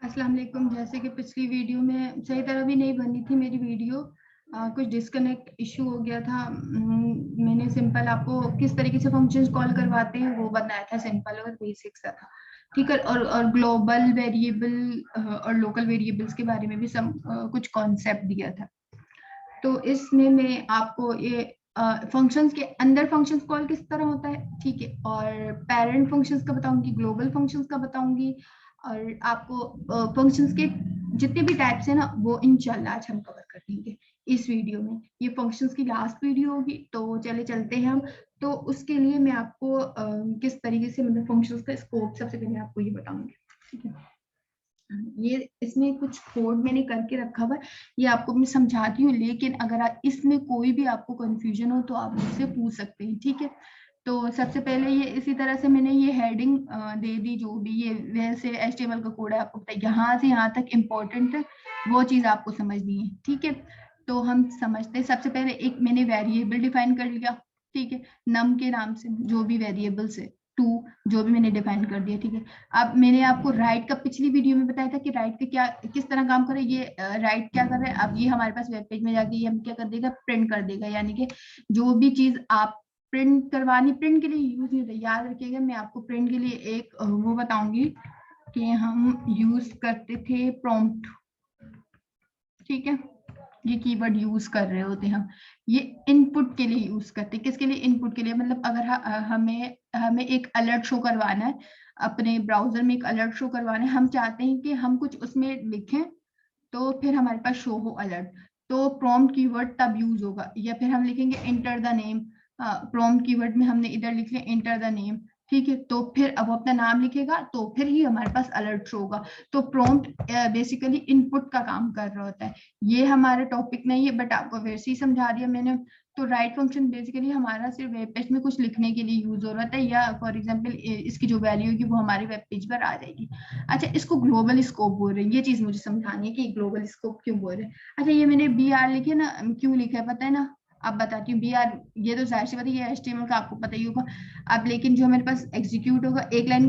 अस्सलाम वालेकुम। जैसे कि पिछली वीडियो में सही तरह भी नहीं बनी थी मेरी वीडियो, कुछ डिस्कनेक्ट इशू हो गया था। मैंने सिंपल आपको किस तरीके से फंक्शंस कॉल करवाते हैं वो बताया था, सिंपल और बेसिक सा था। ठीक है। और ग्लोबल वेरिएबल और लोकल वेरिएबल्स के बारे में भी कुछ कॉन्सेप्ट दिया था। तो इसमें मैं आपको ये फंक्शंस के अंदर फंक्शंस कॉल किस तरह होता है, ठीक है, और पेरेंट फंक्शंस का बताऊंगी, ग्लोबल फंक्शंस का बताऊंगी, और आपको फंक्शंस के जितने भी टाइप्स है ना वो इंशाल्लाह आज हम कवर कर देंगे इस वीडियो में। ये फंक्शंस की लास्ट वीडियो होगी, तो चले चलते हैं हम। तो उसके लिए मैं आपको किस तरीके से मतलब फंक्शंस का स्कोप सबसे पहले आपको ये बताऊंगी, ठीक है। ये इसमें कुछ कोड मैंने करके रखा हुआ है, ये आपको मैं समझाती हूँ, लेकिन अगर इसमें कोई भी आपको कंफ्यूजन हो तो आप मुझसे पूछ सकते हैं, ठीक है। तो सबसे पहले ये इसी तरह से मैंने ये हेडिंग दे दी, जो भी ये वैसे HTML का कोड है, आपको पता है यहाँ से यहाँ तक इम्पोर्टेंट है, वो चीज आपको समझनी है, ठीक है। तो हम समझते हैं, सबसे पहले एक मैंने वेरिएबल डिफाइन कर लिया, ठीक है, नम के नाम से, जो भी वेरिएबल्स है, टू, जो भी मैंने डिफाइन कर दिया, ठीक है। अब मैंने आपको राइट का पिछली वीडियो में बताया था कि राइट का क्या किस तरह काम करे। ये राइट क्या कर रहा है, अब ये हमारे पास वेब पेज में जाके ये हम क्या कर देगा, प्रिंट कर देगा, यानी कि जो भी चीज आप प्रिंट करवानी, प्रिंट के लिए यूज नहीं होता, याद रखिएगा। मैं आपको प्रिंट के लिए एक वो बताऊंगी कि हम यूज करते थे प्रॉम्प्ट, ठीक है। ये कीवर्ड यूज कर रहे होते हैं हम, ये इनपुट के लिए यूज करते हैं। किसके लिए? इनपुट के लिए। मतलब अगर हमें हमें एक अलर्ट शो करवाना है, अपने ब्राउजर में एक अलर्ट शो करवाना है, हम चाहते हैं कि हम कुछ उसमें लिखें तो फिर हमारे पास शो हो अलर्ट, तो प्रॉम्प्ट कीवर्ड तब यूज होगा। या फिर हम लिखेंगे enter the name, prompt keyword में हमने इधर लिख लिया इंटर द नेम, ठीक है। तो फिर अब वो अपना नाम लिखेगा तो फिर ही हमारे पास अलर्ट शो होगा। तो प्रॉम्प्ट बेसिकली इनपुट का काम कर रहा होता है। ये हमारा टॉपिक नहीं है, बट आपको वैसे ही समझा दिया मैंने। तो राइट फंक्शन बेसिकली हमारा सिर्फ वेब पेज में कुछ लिखने के लिए यूज हो रहा था, या फॉर एग्जांपल इसकी जो वैल्यू होगी वो हमारे वेब पेज पर आ जाएगी। अच्छा, इसको ग्लोबल स्कोप बोल रहे हैं, ये चीज मुझे समझानी है कि ग्लोबल स्कोप क्यों बोल रहे हैं। अच्छा, ये मैंने BR लिखे ना, क्यों लिखा है पता है ना? अब बताती हूँ। BR, ये तो जाहिर सी बात है, ये HTML का आपको पता ही होगा। अब लेकिन जो हमारे पास एग्जीक्यूट होगा, एक लाइन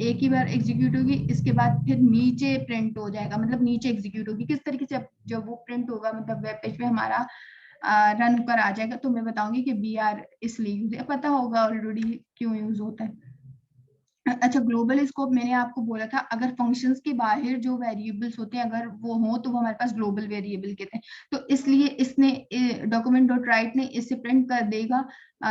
एक ही बार एग्जीक्यूट होगी, इसके बाद फिर नीचे प्रिंट हो जाएगा, मतलब नीचे एग्जीक्यूट होगी। किस तरीके से जब वो प्रिंट होगा, मतलब वेब पेज पे हमारा रन कर आ जाएगा, तो मैं बताऊंगी कि BR इसलिए यूज है, पता होगा ऑलरेडी क्यों यूज होता है। अच्छा, ग्लोबल स्कोप मैंने आपको बोला था, अगर फंक्शंस के बाहर जो वेरिएबल्स होते हैं अगर वो हो तो वो हमारे पास ग्लोबल वेरिएबल कहते हैं। तो इसलिए इसने डॉक्यूमेंट डॉट राइट ने इससे प्रिंट कर देगा,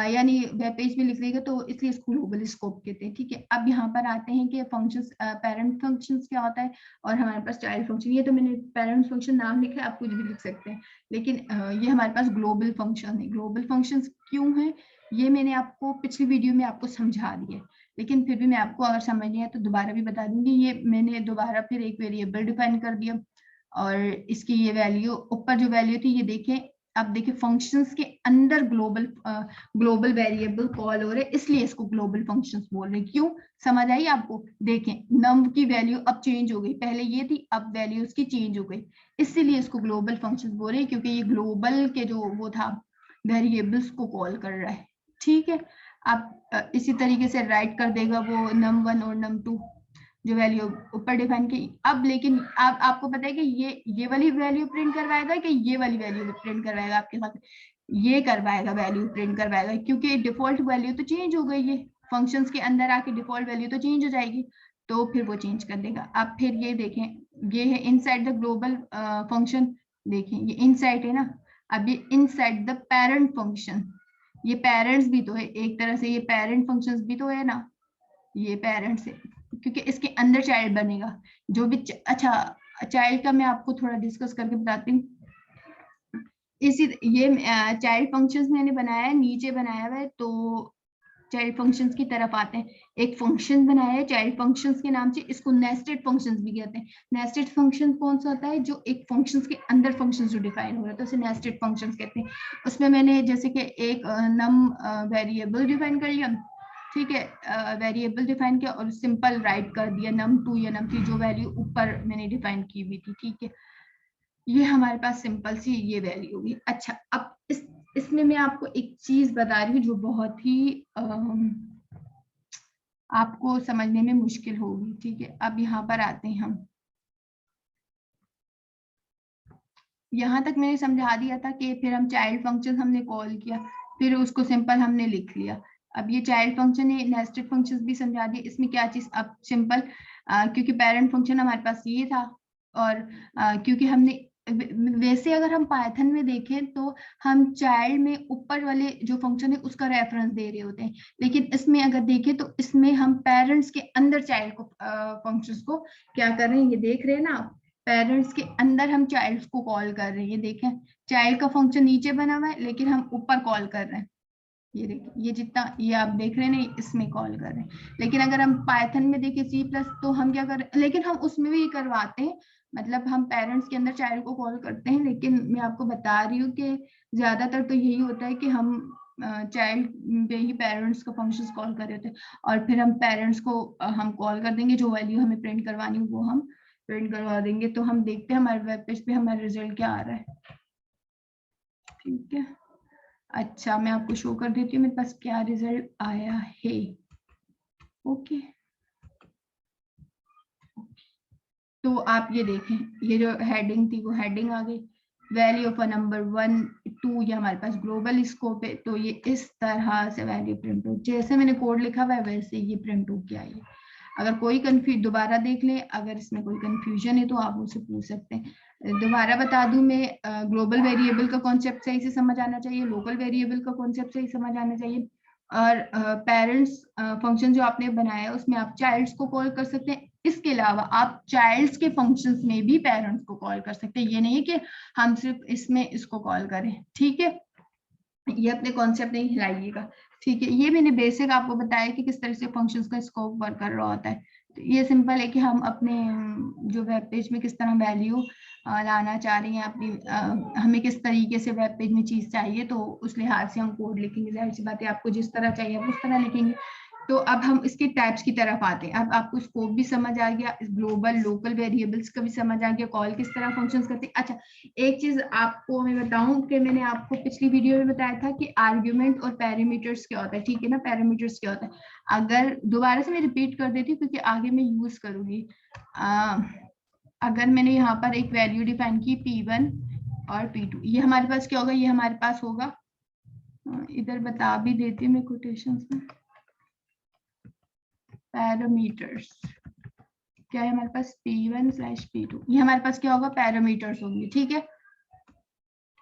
यानी वेब पेज में लिख देगा, तो इसलिए इसको ग्लोबल स्कोप कहते हैं, ठीक है। अब यहाँ पर आते हैं कि फंक्शंस, पेरेंट फंक्शंस क्या होता है और हमारे पास चाइल्ड फंक्शन। ये तो मैंने पेरेंट फंक्शन नाम लिखा है, आप कुछ भी लिख सकते हैं, लेकिन ये हमारे पास ग्लोबल फंक्शन है। ग्लोबल फंक्शन क्यों है ये मैंने आपको पिछली वीडियो में आपको समझा दिया, लेकिन फिर भी मैं आपको अगर समझ नहीं है तो दोबारा भी बता दूंगी। ये मैंने दोबारा फिर एक वेरिएबल डिफाइन कर दिया, और इसकी ये वैल्यू, ऊपर जो वैल्यू थी ये देखें। अब देखिए फंक्शंस के अंदर ग्लोबल वेरिएबल कॉल हो रहे, इसलिए इसको ग्लोबल फंक्शंस बोल रहे हैं। क्यों? समझ आई आपको? देखें, नम की वैल्यू अब चेंज हो गई, पहले ये थी, अब वैल्यू उसकी चेंज हो गई, इसीलिए इसको ग्लोबल फंक्शंस बोल रहे हैं, क्योंकि ये ग्लोबल के जो वो था वेरिएबल्स को कॉल कर रहा है, ठीक है। आप इसी तरीके से राइट कर देगा वो num1 और num2 जो वैल्यू ऊपर डिफाइन की। अब लेकिन आपको पता है कि ये वाली वैल्यू प्रिंट करवाएगा कि ये वाली वैल्यू प्रिंट करवाएगा आपके साथ? ये करवाएगा, वैल्यू प्रिंट करवाएगा, क्योंकि डिफॉल्ट वैल्यू तो चेंज हो गई है, फंक्शंस के अंदर आके डिफॉल्ट वैल्यू तो चेंज हो जाएगी, तो फिर वो चेंज कर देगा। अब फिर ये देखें, ये है इनसाइड द ग्लोबल फंक्शन, देखें ये इनसाइड है ना। अब ये इनसाइड द पेरेंट फंक्शन, ये पेरेंट्स भी तो है एक तरह से, ये पेरेंट फंक्शंस भी तो है ना, ये पेरेंट्स है, क्योंकि इसके अंदर चाइल्ड बनेगा जो भी अच्छा, चाइल्ड का मैं आपको थोड़ा डिस्कस करके बताती हूँ। इसी ये चाइल्ड फंक्शंस मैंने बनाया है, नीचे बनाया हुआ है, तो चाइल्ड फंक्शंस की तरफ आते हैं। एक फंक्शन बनाया है चाइल्ड फंक्शंस के नाम से, इसको नेस्टेड फंक्शंस भी कहते हैं। नेस्टेड फंक्शन कौन सा होता है? जो एक फंक्शंस के अंदर फंक्शंस जो डिफाइन हो रहा है, तो उसे नेस्टेड फंक्शंस कहते हैं। उसमें मैंने जैसे कि एक नम वेरिएबल डिफाइन कर लिया, ठीक है, वेरिएबल डिफाइन किया और सिंपल राइट कर दिया num2 या num3 जो वैल्यू ऊपर मैंने डिफाइन की हुई थी, ठीक है। ये हमारे पास सिंपल सी ये वैल्यू होगी। अच्छा, अब इसमें मैं आपको एक चीज बता रही हूँ जो बहुत ही आपको समझने में मुश्किल होगी, ठीक है। अब यहाँ पर आते हैं हम, यहाँ तक मैंने समझा दिया था कि फिर हम चाइल्ड फंक्शन हमने कॉल किया, फिर उसको सिंपल हमने लिख लिया। अब ये चाइल्ड फंक्शन है, नेस्टेड फंक्शंस भी समझा दिए। इसमें क्या चीज, अब सिंपल क्योंकि पेरेंट फंक्शन हमारे पास ये था, और क्योंकि हमने वैसे अगर हम पाइथन में देखें तो हम चाइल्ड में ऊपर वाले जो फंक्शन है उसका रेफरेंस दे रहे होते हैं, लेकिन इसमें अगर देखें तो इसमें हम पेरेंट्स के अंदर चाइल्ड को फंक्शंस को क्या कर रहे हैं, ये देख रहे हैं ना, पेरेंट्स के अंदर हम चाइल्ड को कॉल कर रहे हैं। ये देखें, चाइल्ड का फंक्शन नीचे बना हुआ है लेकिन हम ऊपर कॉल कर रहे हैं। ये देखिए, ये जितना ये आप देख रहे हैं ना, इसमें कॉल कर रहे हैं। लेकिन अगर हम पाइथन में देखें सी प्लस, तो हम क्या कर रहे हैं, लेकिन हम उसमें भी करवाते हैं, मतलब हम पेरेंट्स के अंदर चाइल्ड को कॉल करते हैं, लेकिन मैं आपको बता रही हूँ कि ज्यादातर तो यही होता है कि हम चाइल्ड पे ही पेरेंट्स का फंक्शंस कॉल कर रहे होते हैं, और फिर हम पेरेंट्स को हम कॉल कर देंगे, जो वैल्यू हमें प्रिंट करवानी हो वो हम प्रिंट करवा देंगे। तो हम देखते हैं हमारे वेब पेज पे हमारा रिजल्ट क्या आ रहा है। ठीक है, अच्छा मैं आपको शो कर देती हूँ मेरे पास क्या रिजल्ट आया है। ओके, तो आप ये देखें, ये जो हेडिंग थी वो हेडिंग आ गई, वैल्यू ऑफ अ नंबर 1 2, ये हमारे पास ग्लोबल स्कोप है, तो ये इस तरह से वैल्यू प्रिंट हो, जैसे मैंने कोड लिखा हुआ है वैसे ये प्रिंट हो के आई है। अगर कोई कंफ्यूज, दोबारा देख लें, अगर इसमें कोई कंफ्यूजन है तो आप मुझसे पूछ सकते हैं। दोबारा बता दूं मैं, ग्लोबल वेरिएबल का कॉन्सेप्ट सही से समझ आना चाहिए, लोकल वेरिएबल का कॉन्सेप्ट सही समझ आना चाहिए, और पेरेंट्स फंक्शन जो आपने बनाया है उसमें आप चाइल्ड्स को कॉल कर सकते हैं। इसके अलावा आप चाइल्ड्स के फंक्शंस में भी पेरेंट्स को कॉल कर सकते हैं, ये नहीं कि हम सिर्फ इसमें इसको कॉल करें। ठीक है, ये अपने कॉन्सेप्ट नहीं हिलाइएगा। ठीक है, ये मैंने बेसिक आपको बताया कि किस तरह से फंक्शंस का स्कोप वर्क कर रहा होता है। तो ये सिंपल है कि हम अपने जो वेब पेज में किस तरह वैल्यू लाना चाह रही हैं अपनी, हमें किस तरीके से वेब पेज में चीज चाहिए, तो उस लिहाज से हम कोड लिखेंगे। जाहिर सी बात है, आपको जिस तरह चाहिए आप उस तरह लिखेंगे। तो अब हम इसके टाइप्स की तरफ आते हैं। अब आपको स्कोप भी समझ आ गया, ग्लोबल लोकल वेरिएबल्स का भी समझ आ गया, कॉल किस तरह फंक्शंस करते हैं। अच्छा, एक चीज आपको मैं बताऊं कि मैंने आपको पिछली वीडियो में बताया था कि आर्ग्यूमेंट और पैरामीटर्स क्या होता है। ठीक है ना, पैरामीटर्स क्या होता है, अगर दोबारा से मैं रिपीट कर देती हूँ क्योंकि आगे मैं यूज करूंगी। अगर मैंने यहाँ पर एक वैल्यू डिफाइन की P1 और P2, ये हमारे पास क्या होगा, ये हमारे पास होगा, इधर बता भी देती हूँ मैं कोटेशंस में, पैरामीटर्स क्या है हमारे पास, P1/P2, ये हमारे पास क्या होगा, पैरामीटर्स होंगे। ठीक है,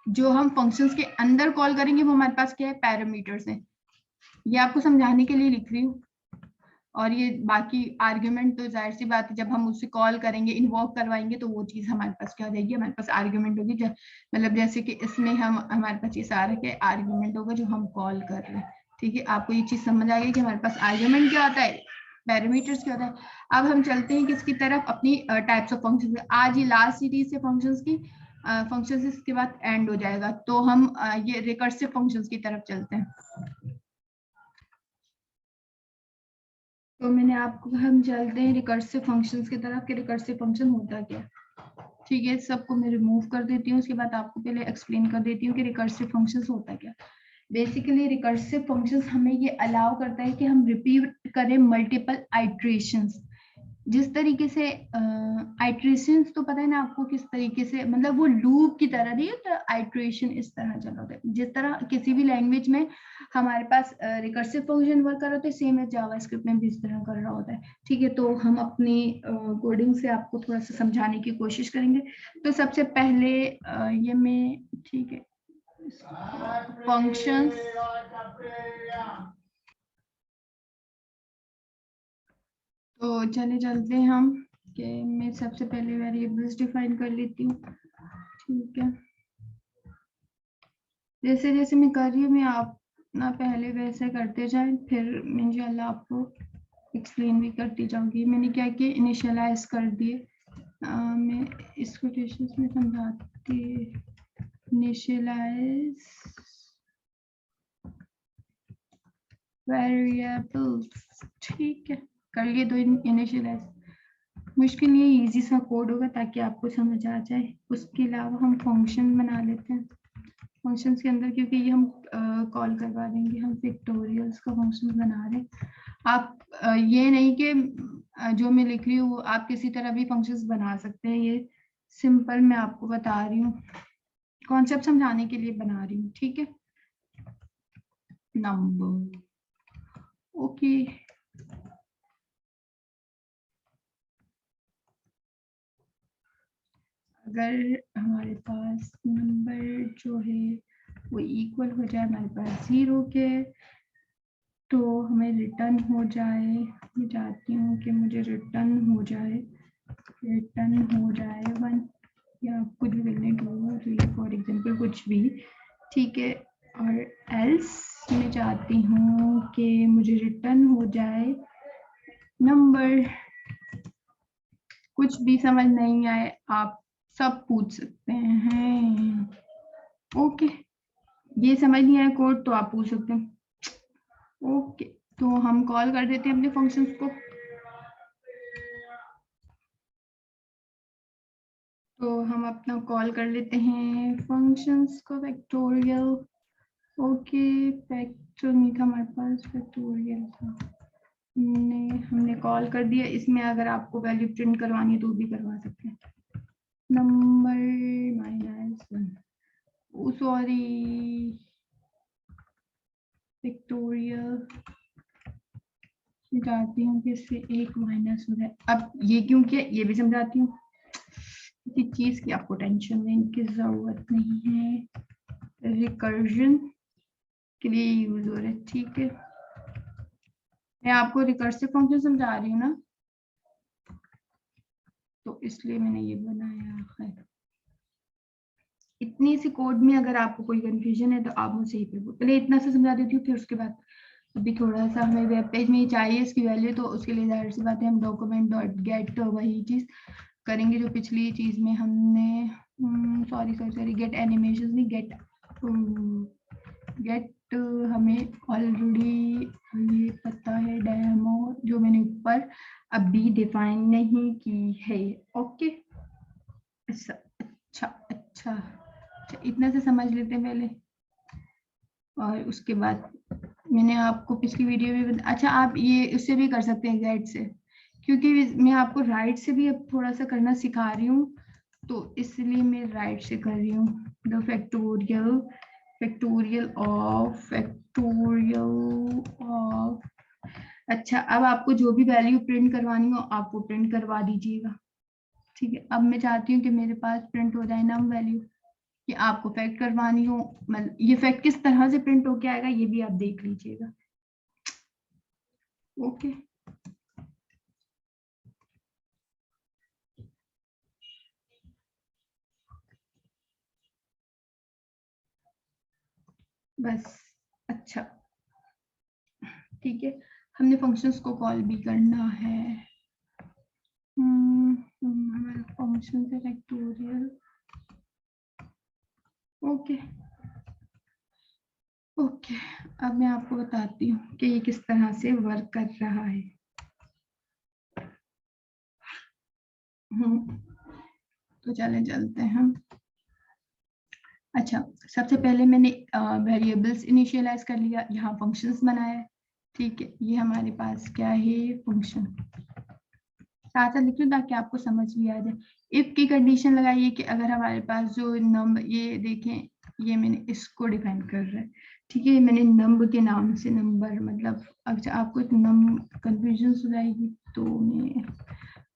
जो हम फंक्शंस के अंदर कॉल करेंगे वो हमारे पास क्या है, पैरामीटर्स है। ये आपको समझाने के लिए लिख रही हूँ। और ये बाकी आर्ग्यूमेंट तो जाहिर सी बात है, जब हम उससे कॉल करेंगे, इन्वोक करवाएंगे, तो वो चीज हमारे पास क्या हो जाएगी, हमारे पास आर्ग्यूमेंट होगी। मतलब जैसे कि इसमें हम हमारे पास ये सारा क्या आर्ग्यूमेंट होगा जो हम कॉल कर रहे हैं। ठीक है, आपको ये चीज समझ आ गई कि हमारे पास आर्ग्यूमेंट क्या होता है, पैरामीटर्स क्या होता है। अब हम चलते हैं किसकी तरफ, अपनी टाइप्स ऑफ फंक्शन। आज ये लास्ट सीरीज से फंक्शंस की फंक्शंस, इसके बाद एंड हो जाएगा, तो हम ये रिकर्सिव फंक्शंस की तरफ चलते हैं। तो मैंने आपको, हम चलते हैं रिकर्सिव फंक्शंस की तरफ कि रिकर्सिव फंक्शन होता क्या। ठीक है, सबको मैं रिमूव कर देती हूँ, उसके बाद आपको पहले एक्सप्लेन कर देती हूँ कि रिकर्सिव फंक्शंस होता क्या। बेसिकली रिकर्सिव फंक्शंस हमें ये अलाउ करता है कि हम रिपीट करें मल्टीपल आइट्रेशंस। जिस तरीके से आइट्रेशंस तो पता है ना आपको किस तरीके से, मतलब वो लूप की तरह नहीं होता, आइट्रेशन इस तरह चल रहा है। जिस तरह किसी भी लैंग्वेज में हमारे पास रिकर्सिव फंक्शन वर्क कर रहा होता है, सेम है जावास्क्रिप्ट में भी इस तरह कर रहा होता है। ठीक है, तो हम अपनी कोडिंग से आपको थोड़ा सा समझाने की कोशिश करेंगे। तो सबसे पहले ये मैं, ठीक है, फंक्शंस, तो चले चलते हैं हम कि मैं सबसे पहले वेरिएबल्स डिफाइन कर लेती हूँ। ठीक है, जैसे जैसे मैं कर रही हूँ, मैं आप ना पहले वैसे करते जाएं, फिर इंशाल्लाह आपको एक्सप्लेन भी करती जाऊंगी। मैंने क्या किया, इनिशियलाइज कर दिए। मैं इस कोटेशंस में समझाती, इनिशियलाइज वेरिएबल्स। ठीक है, कर लिए दो इनिशियलाइज। मुश्किल नहीं, इजी सा कोड होगा ताकि आपको समझ आ जाए। उसके अलावा हम फंक्शन बना लेते हैं। फंक्शंस के अंदर, क्योंकि ये हम कॉल करवा देंगे, हम पिक्टोरियल्स का फंक्शन बना रहे हैं। आप ये नहीं कि जो मैं लिख रही हूँ आप किसी तरह भी फंक्शंस बना सकते हैं, ये सिंपल मैं आपको बता रही हूँ। कॉन्सेप्ट समझाने के लिए बना रही हूँ, ठीक है। Number, okay. अगर हमारे पास नंबर जो है वो इक्वल हो जाए हमारे पास 0 के, तो हमें रिटर्न हो जाए, मैं चाहती हूँ कि मुझे रिटर्न हो जाए 1 या कुछ भी करने के, फॉर एग्जांपल कुछ भी, ठीक है। और एल्स मैं चाहती हूँ कि मुझे रिटर्न हो जाए नंबर। कुछ भी समझ नहीं आए आप सब पूछ सकते हैं, ओके। ये समझ नहीं आया कोड तो आप पूछ सकते हैं, ओके। तो हम कॉल कर देते हैं अपने फंक्शंस को। तो हम अपना कॉल कर लेते हैं फंक्शंस को, फैक्टोरियल, ओके। फैक्टर नहीं था हमारे पास, फैक्टोरियल था, हमने कॉल कर दिया। इसमें अगर आपको वैल्यू प्रिंट करवानी है तो भी करवा सकते हैं। नंबर -1, सॉरी, फैक्टोरियल समझाती हूँ कि इससे 1 माइनस हो जाए। अब ये क्यों किया ये भी समझाती हूँ। किसी चीज की आपको टेंशन लेने की जरूरत नहीं है, रिकर्जन के लिए यूज हो रहा है, ठीक है। मैं आपको रिकर्सिव फंक्शन समझा रही हूँ ना, तो इसलिए मैंने ये बनाया है। इतनी सी कोड में अगर आपको कोई कंफ्यूजन है तो आप मुझसे ही पूछो। पहले इतना सा समझा देती हूँ, फिर उसके बाद अभी थोड़ा सा हमें वेब पेज में चाहिए इसकी वैल्यू, तो उसके लिए जाहिर सी बात है हम डॉक्यूमेंट डॉट गेट वही चीज करेंगे जो पिछली चीज में हमने, सॉरी गेट एनिमेशन नहीं, गेट हमें ऑलरेडी ये पता है, डेमो जो मैंने ऊपर अभी डिफाइन नहीं की है, ओके। अच्छा अच्छा अच्छा, इतना से समझ लेते हैं पहले, और उसके बाद मैंने आपको पिछली वीडियो में अच्छा आप ये उससे भी कर सकते हैं गेट से, क्योंकि मैं आपको राइट से भी अब थोड़ा सा करना सिखा रही हूँ, तो इसलिए मैं राइट से कर रही हूँ। द फैक्टोरियल, फैक्टोरियल ऑफ अच्छा, अब आपको जो भी वैल्यू प्रिंट करवानी हो आप वो प्रिंट करवा दीजिएगा, ठीक है। अब मैं चाहती हूँ कि मेरे पास प्रिंट हो जाए नम वैल्यू, कि आपको फैक्ट करवानी हो, मतलब ये फैक्ट किस तरह से प्रिंट होके आएगा ये भी आप देख लीजिएगा, ओके। बस, अच्छा, ठीक है। हमने फंक्शंस को कॉल भी करना है, हमारा फंक्शन है फैक्टोरियल, ओके ओके। अब मैं आपको बताती हूँ कि ये किस तरह से वर्क कर रहा है। तो चलते हैं हम। अच्छा, सबसे पहले मैंने वेरिएबल्स इनिशियलाइज कर लिया, यहाँ फंक्शंस बनाया, ठीक है। ये हमारे पास क्या है, फंक्शन, साथ साथ लिख लूं ताकि आपको समझ भी आ जाए। इफ की कंडीशन लगाइए कि अगर हमारे पास जो नंबर, ये देखें, ये मैंने इसको डिफाइन कर रहा है, ठीक है। मैंने नंबर के नाम से नंबर, मतलब अच्छा आपको कंफ्यूजन हो जाएगी तो मैं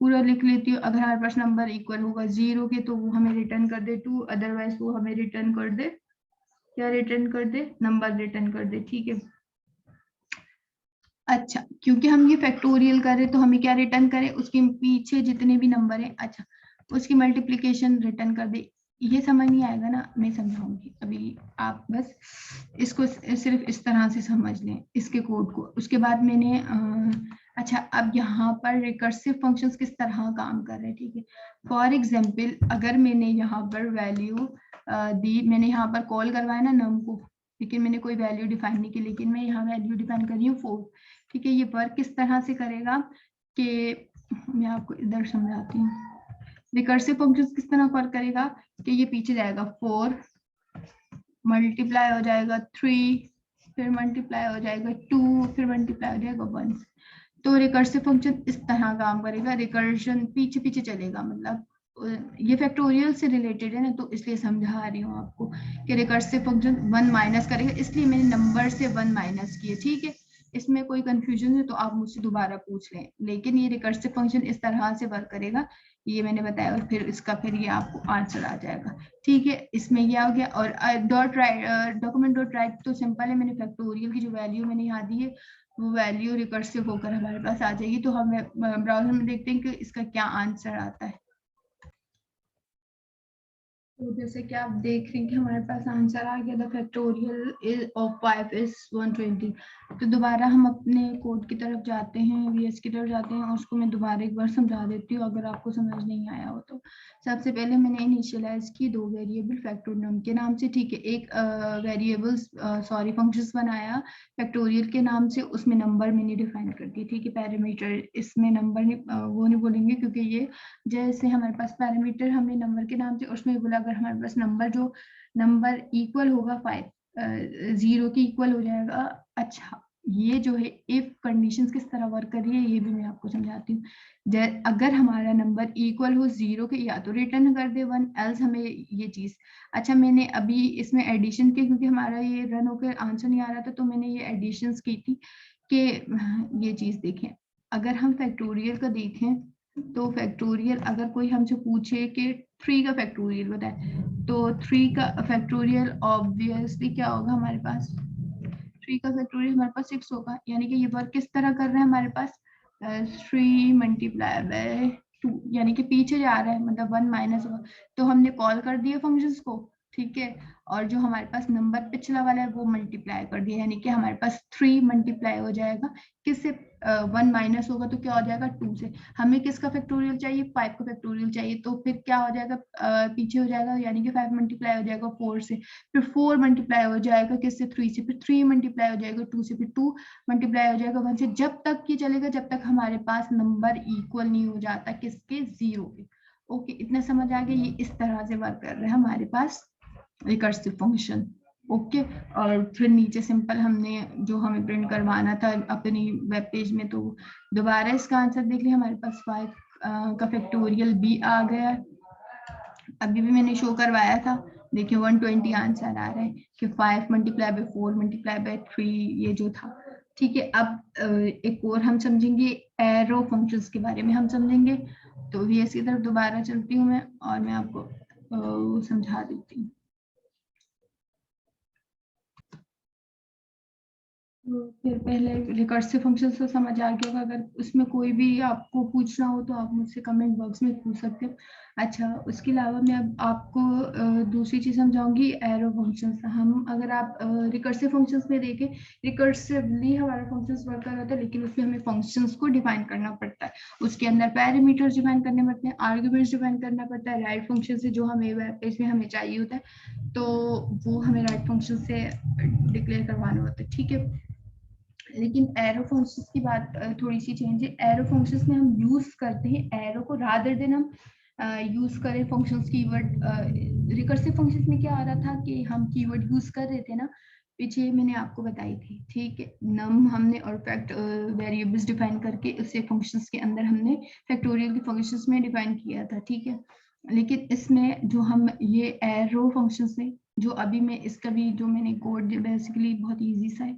पूरा लिख लेती हूँ। अगर हमारे पास नंबर इक्वल होगा 0 के तो वो हमें रिटर्न कर दे 2, अदरवाइज वो हमें रिटर्न कर दे, क्या रिटर्न कर दे, नंबर रिटर्न कर दे, ठीक है। अच्छा, क्योंकि हम ये फैक्टोरियल कर रहे तो हमें क्या रिटर्न करें, उसके पीछे जितने भी नंबर हैं, अच्छा उसकी मल्टीप्लिकेशन रिटर्न कर दे। ये समझ नहीं आएगा ना, मैं समझाऊंगी अभी, आप बस इसको सिर्फ इस तरह से समझ लें इसके कोड को। उसके बाद मैंने अच्छा, अब यहाँ पर रिकर्सिव फंक्शंस किस तरह काम कर रहे हैं, ठीक है। फॉर एग्जाम्पल अगर मैंने यहाँ पर वैल्यू दी, मैंने यहाँ पर कॉल करवाया ना नम को, लेकिन मैंने कोई वैल्यू डिफाइन नहीं की, लेकिन मैं यहाँ वैल्यू डिफाइन कर रही हूँ 4, ठीक है। ये वर्क किस तरह से करेगा कि मैं आपको इधर समझाती हूँ। रिकर्सिव फंक्शन किस तरह वर्क करेगा कि ये पीछे जाएगा 4, मल्टीप्लाई हो जाएगा 3, फिर मल्टीप्लाई हो जाएगा 2, फिर मल्टीप्लाई हो जाएगा 1। तो रिकर्सिव फंक्शन इस तरह काम करेगा, रिकर्जन पीछे पीछे चलेगा, मतलब ये फैक्टोरियल से रिलेटेड है ना, तो इसलिए समझा रही हूँ आपको कि रिकर्सिव फंक्शन 1 माइनस करेगा, इसलिए मैंने नंबर से 1 माइनस किए। ठीक है, इसमें कोई कंफ्यूजन है तो आप मुझसे दोबारा पूछ लें, लेकिन ये रिकर्सिव फंक्शन इस तरह से वर्क करेगा, ये मैंने बताया, और फिर इसका फिर ये आपको आंसर आ जाएगा। ठीक है, इसमें ये आ गया। और dot right, document dot right तो सिंपल है, मैंने फैक्टोरियल की जो वैल्यू मैंने यहाँ दी है वो वैल्यू रिकर्सिव होकर हमारे पास आ जाएगी। तो हम ब्राउजर में देखते हैं कि इसका क्या आंसर आता है। तो जैसे कि आप देख रहे हैं कि हमारे पास आंसर आ गया, द फैक्टोरियल ऑफ 5 इज 120। तो दोबारा हम अपने कोड की तरफ जाते हैं, वीएस की तरफ जाते हैं, और उसको मैं दोबारा एक बार समझा देती हूँ अगर आपको समझ नहीं आया हो तो। सबसे पहले मैंने इनिशियलाइज की 2 वेरिएबल फैक्टोरियल के नाम से। ठीक है, एक वेरिएबल सॉरी फंक्शंस बनाया फैक्टोरियल के नाम से, उसमें नंबर मैंने डिफाइन कर दिया। ठीक है, पैरामीटर, इसमें नंबर नहीं वो नहीं बोलेंगे, क्योंकि ये जैसे हमारे पास पैरामीटर हमने नंबर के नाम से, उसमें बोला अगर हमारे पास नंबर जो नंबर इक्वल होगा 5 0 के इक्वल हो जाएगा। अच्छा, ये जो है इफ कंडीशंस किस तरह वर्क कर रही है ये भी मैं आपको समझाती हूँ। अगर हमारा नंबर इक्वल हो 0 के, या तो रिटर्न कर दे 1, एल्स हमें ये चीज। अच्छा, मैंने अभी इसमें एडिशन की, क्योंकि हमारा ये रन होकर आंसर नहीं आ रहा था, तो मैंने ये एडिशन की थी कि ये चीज देखें। अगर हम फैक्टोरियल का देखें तो फैक्टोरियल अगर कोई हमसे पूछे कि 3 का फैक्टोरियल बताए, तो 3 का फैक्टोरियल ऑब्वियसली क्या होगा हमारे पास, 3 का फैक्टोरियल हमारे पास 6 होगा। यानी कि ये वर्क किस तरह कर रहा है हमारे पास, 3 मल्टीप्लाई बाय 2, यानी कि पीछे जा रहा है, मतलब 1 माइनस होगा। तो हमने कॉल कर दिया फंक्शंस को, ठीक है, और जो हमारे पास नंबर पिछला वाला है वो मल्टीप्लाई कर दिया, यानी कि हमारे पास 3 मल्टीप्लाई हो जाएगा किससे, 1 माइनस होगा तो क्या हो जाएगा 2 से। हमें किसका फैक्टोरियल चाहिए, 5 का फैक्टोरियल चाहिए, तो फिर क्या हो जाएगा, पीछे हो जाएगा, यानी कि 5 मल्टीप्लाई हो जाएगा 4 से, फिर 4 मल्टीप्लाई हो जाएगा किससे, 3 से, फिर 3 मल्टीप्लाई हो जाएगा 2 से, फिर 2 मल्टीप्लाई हो जाएगा 1 से, जब तक ये चलेगा जब तक हमारे पास नंबर इक्वल नहीं हो जाता किसके, 0 के। ओके, इतना समझ आ गया, ये इस तरह से वर्क कर रहा है हमारे पास रिकर्सिव फंक्शन। ओके, और फिर नीचे सिंपल हमने जो हमें प्रिंट करवाना था अपनी वेब पेज में, तो दोबारा इसका आंसर देख लिया, हमारे पास 5 का फैक्टोरियल भी आ गया। अभी भी मैंने शो करवाया था, देखिए 120 आंसर आ रहा है कि 5 मल्टीप्लाई बाय 4 मल्टीप्लाई बाय 3 ये जो था। ठीक है, अब एक और हम समझेंगे एरो फंक्शंस के बारे में हम समझेंगे। तो वीएस की तरफ दोबारा चलती हूँ मैं, और मैं आपको समझा देती हूँ। तो फिर पहले रिकर्सिव फंक्शन तो समझ आ गया होगा, अगर उसमें कोई भी आपको पूछना हो तो आप मुझसे कमेंट बॉक्स में पूछ सकते हो। अच्छा, उसके अलावा मैं अब आपको दूसरी चीज समझाऊंगी, एरो फंक्शंस। हम अगर आप रिकर्सिव फंक्शंस में देखें, रिकर्सिवली हमारा फंक्शंस वर्क कर रहा था, लेकिन उसमें हमें फंक्शंस को डिफाइन करना पड़ता है, उसके अंदर पैरामीटर्स डिफाइन करने पड़ते हैं, आर्ग्यूमेंट्स डिफाइन करना पड़ता है, राइट फंक्शन से जो हमें वेब पेज में हमें चाहिए होता है, तो वो हमें राइट फंक्शन से डिक्लेयर करवाना होता है। ठीक है, लेकिन एरो फंक्शंस की बात थोड़ी सी चेंज है। एरो फंक्शंस में हम यूज करते हैं एरो को, रादर देन हम यूज करें फंक्शंस कीवर्ड। रिकर्सिव फंक्शंस में क्या आ रहा था कि हम कीवर्ड यूज कर रहे थे ना, पीछे मैंने आपको बताई थी। ठीक है, नम हमने और फैक्ट वेरिएबल्स डिफाइन करके उसे फंक्शंस के अंदर हमने फैक्टोरियल के फंक्शंस में डिफाइन किया था। ठीक है, लेकिन इसमें जो हम ये एरो फंक्शंस में, जो अभी मैं इसका भी जो मैंने कोड बेसिकली बहुत इजी सा है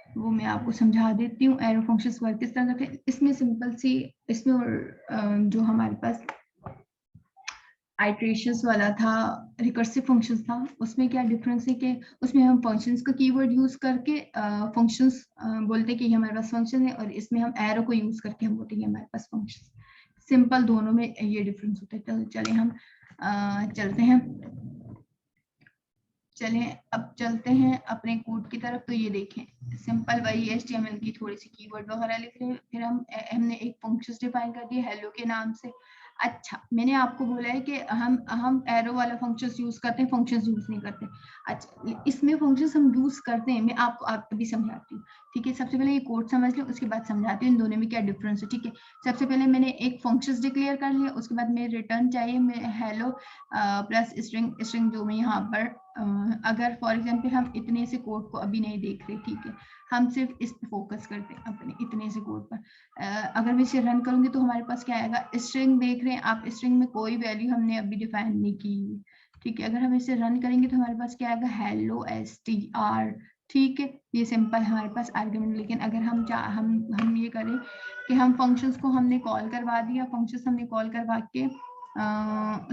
वो मैं आपको समझा देती हूँ। एरो फंक्शंस वर्क किस तरह करते हैं, इसमें सिंपल सी, इसमें और जो हमारे पास आइट्रेशंस वाला था रिकर्सिव फंक्शंस था, उसमें क्या डिफरेंस है कि उसमें हम फंक्शंस का कीवर्ड यूज करके फंक्शंस बोलते हैं कि हमारे पास फंक्शन है, और इसमें हम एरो को यूज करके हम बोलते हैं हमारे पास फंक्शन। सिंपल दोनों में ये डिफरेंस होता है। तो चले हम चलते हैं, चलें अब चलते हैं अपने कोड की तरफ। तो ये देखें, सिंपल वही HTML की थोड़ी सी कीवर्ड वगैरह लिख रहे हैं, फिर हमने एक फंक्शंस डिफाइन कर दिया हेलो के नाम से। अच्छा, मैंने आपको बोला है कि हम एरो वाला फंक्शंस यूज करते हैं, फंक्शंस यूज नहीं करते। अच्छा, इसमें फंक्शंस हम यूज करते हैं, मैं आपको भी समझाती हूँ। ठीक है, सबसे पहले ये कोड समझ लें, उसके बाद समझाती हूँ इन दोनों में क्या डिफरेंस है। ठीक है, सबसे पहले मैंने एक फंक्शंस डिक्लेयर कर लिया, उसके बाद मेरे रिटर्न चाहिए मैं हेलो प्लस स्ट्रिंग जो मैं यहाँ पर अगर फॉर एग्जांपल हम इतने से कोड को अभी नहीं देख रहे, ठीक है, हम सिर्फ इस पे फोकस करते हैं अपने इतने से कोड पर। अगर मैं इसे रन करूंगी तो हमारे पास क्या आएगा, स्ट्रिंग देख रहे हैं आप, स्ट्रिंग में कोई वैल्यू हमने अभी डिफाइन नहीं की, ठीक है। अगर हम इसे रन करेंगे तो हमारे पास क्या आएगा, हेलो str, ठीक है, ये सिंपल हमारे पास आर्गुमेंट। लेकिन अगर हम ये करें कि हम फंक्शंस को हमने कॉल करवा दिया, फंक्शंस हमने कॉल करवा के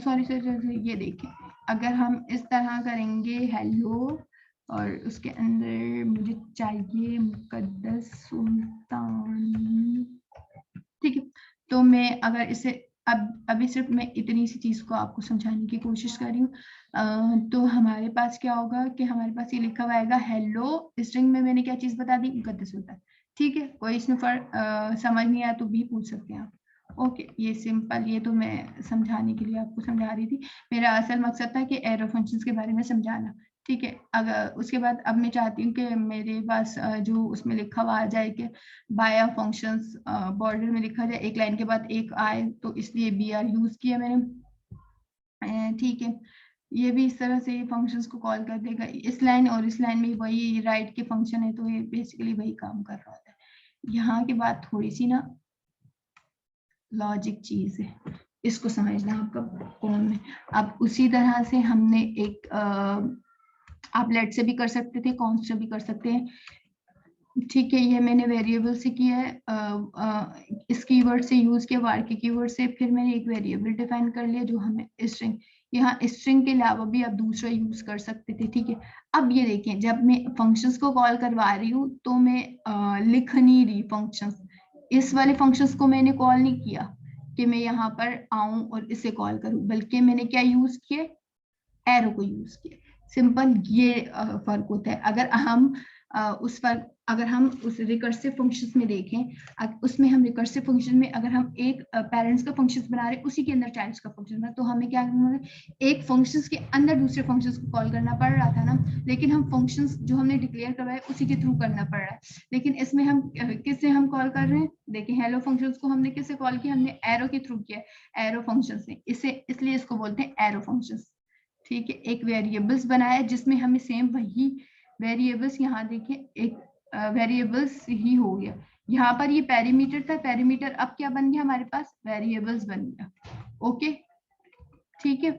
सॉरी ये देखें, अगर हम इस तरह करेंगे हेलो और उसके अंदर मुझे चाहिए मुकद्दस सुल्तान, ठीक है, तो मैं अगर इसे अभी सिर्फ मैं इतनी सी चीज को आपको समझाने की कोशिश कर रही हूँ। तो हमारे पास क्या होगा कि हमारे पास ये लिखा हुआ आएगा हेलो, स्ट्रिंग में मैंने क्या चीज बता दी, मुकद्दस सुल्तान, ठीक है। कोई इसमें समझ नहीं आया तो भी पूछ सकते हैं आप। ओके, ये सिंपल, ये तो मैं समझाने के लिए आपको समझा रही थी, मेरा असल मकसद था कि एरो फंक्शंस के बारे में समझाना, ठीक है। अगर उसके बाद अब मैं चाहती हूँ कि मेरे पास जो उसमें लिखा हुआ आ जाए कि बाय फंक्शंस बॉर्डर में लिखा जाए एक लाइन के बाद एक आए, तो इसलिए br यूज किया मैंने, ठीक है। ये भी इस तरह से फंक्शंस को कॉल कर देगा, इस लाइन और इस लाइन में वही राइट के फंक्शन है, तो ये बेसिकली वही काम कर रहा होता है। यहाँ की बात थोड़ी सी ना लॉजिक चीज है, इसको समझना आपका कौन है। अब उसी तरह से हमने एक आप लेट से भी कर सकते थे, कॉन्स्ट से भी कर सकते हैं, ठीक है। ये मैंने वेरिएबल से किया है, इस कीवर्ड से यूज किया, var के कीवर्ड से, फिर मैंने एक वेरिएबल डिफाइन कर लिया जो हमें स्ट्रिंग, यहाँ स्ट्रिंग के अलावा भी आप दूसरा यूज कर सकते थे, ठीक है। अब ये देखें, जब मैं फंक्शंस को कॉल करवा रही हूँ तो मैं लिख नहीं रही फंक्शंस, इस वाले फंक्शंस को मैंने कॉल नहीं किया कि मैं यहाँ पर आऊं और इसे कॉल करूं, बल्कि मैंने क्या यूज किया, एरो को यूज किया। सिंपल ये फर्क होता है। अगर हम उस रिकर्सिव फंक्शंस में देखें, उसमें हम रिकर्सिव फंक्शन में अगर हम एक पेरेंट्स का फंक्शन बना रहे हैं, उसी के अंदर चाइल्ड्स का फंक्शन बना, तो हमें क्या करना है, एक फंक्शंस के अंदर दूसरे फंक्शंस को कॉल करना पड़ रहा था ना, लेकिन हम फंक्शंस जो हमने डिक्लेयर करवाए उसी के थ्रू करना पड़ रहा है। लेकिन इसमें हम किससे हम कॉल कर रहे हैं, देखिए हेलो फंक्शंस को हमने किससे कॉल किया, हमने एरो के थ्रू किया, एरो फंक्शन से, इसे इसलिए इसको बोलते हैं एरो फंक्शंस, ठीक है। एक वेरिएबल्स बनाया जिसमें हमें सेम वही वेरिएबल्स, यहाँ देखिए एक वेरिएबल्स ही हो गया, यहाँ पर ये पेरीमीटर था, पेरीमीटर अब क्या बन गया हमारे पास, वेरिएबल्स बन गया, ओके, ठीक है।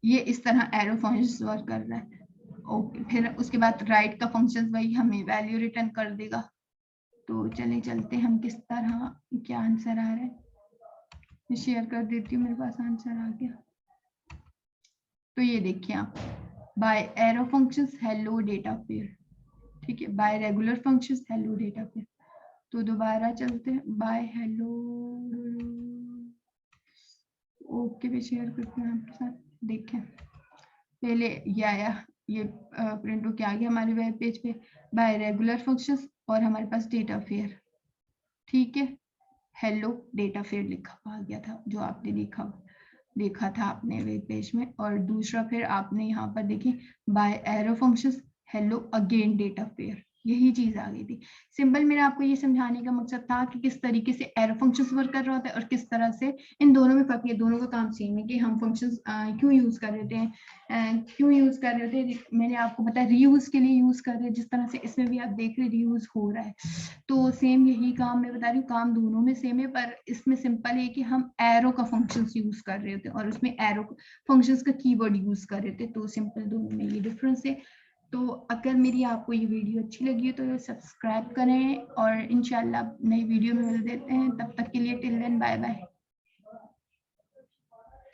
ये इस तरह एरो फंक्शंस वर्क कर रहा है, ओके। फिर उसके बाद राइट का फंक्शन वही हमें वैल्यू रिटर्न कर देगा। तो चले चलते हम किस तरह, क्या आंसर आ रहा है, मैं शेयर कर देती हूँ, मेरे पास आंसर आ गया। तो ये देखिए आप, by arrow functions hello data pair, ठीक है, by regular functions hello data pair. तो दोबारा चलते हैं, बाय हेलो, ओके मैं शेयर करती हूँ आपके साथ, देखें पहले ये आया, ये प्रिंट होके आ गया हमारे वेब पेज पे, बाय रेगुलर फंक्शंस और हमारे पास डेटा फेयर, ठीक है, हेलो डेटा फेयर लिखा आ गया था जो आपने देखा था आपने वेब पेज में। और दूसरा फिर आपने यहाँ पर देखिए by arrow functions hello again data pair, यही चीज आ गई थी। सिंपल मेरा आपको ये समझाने का मकसद था कि किस तरीके से एरो फंक्शंस वर्क कर रहा होता है और किस तरह से इन दोनों में फर्क है, दोनों का काम सेम है कि हम फंक्शंस क्यों यूज कर रहे थे, क्यों यूज कर रहे थे, मैंने आपको बताया रीयूज के लिए यूज कर रहे हैं, जिस तरह से इसमें भी आप देख रहे रीयूज हो रहा है। तो सेम यही काम मैं बता रही हूँ, काम दोनों में सेम है, पर इसमें सिंपल है कि हम एरो का फंक्शंस यूज कर रहे होते हैं और उसमें एरो फंक्शंस का कीवर्ड यूज कर रहे थे, तो सिंपल दोनों में ये डिफरेंस है। तो अगर मेरी आपको ये वीडियो अच्छी लगी है तो सब्सक्राइब करें और इंशाल्लाह नई वीडियो में मिल देते हैं, तब तक के लिए टिल देन बाय बाय।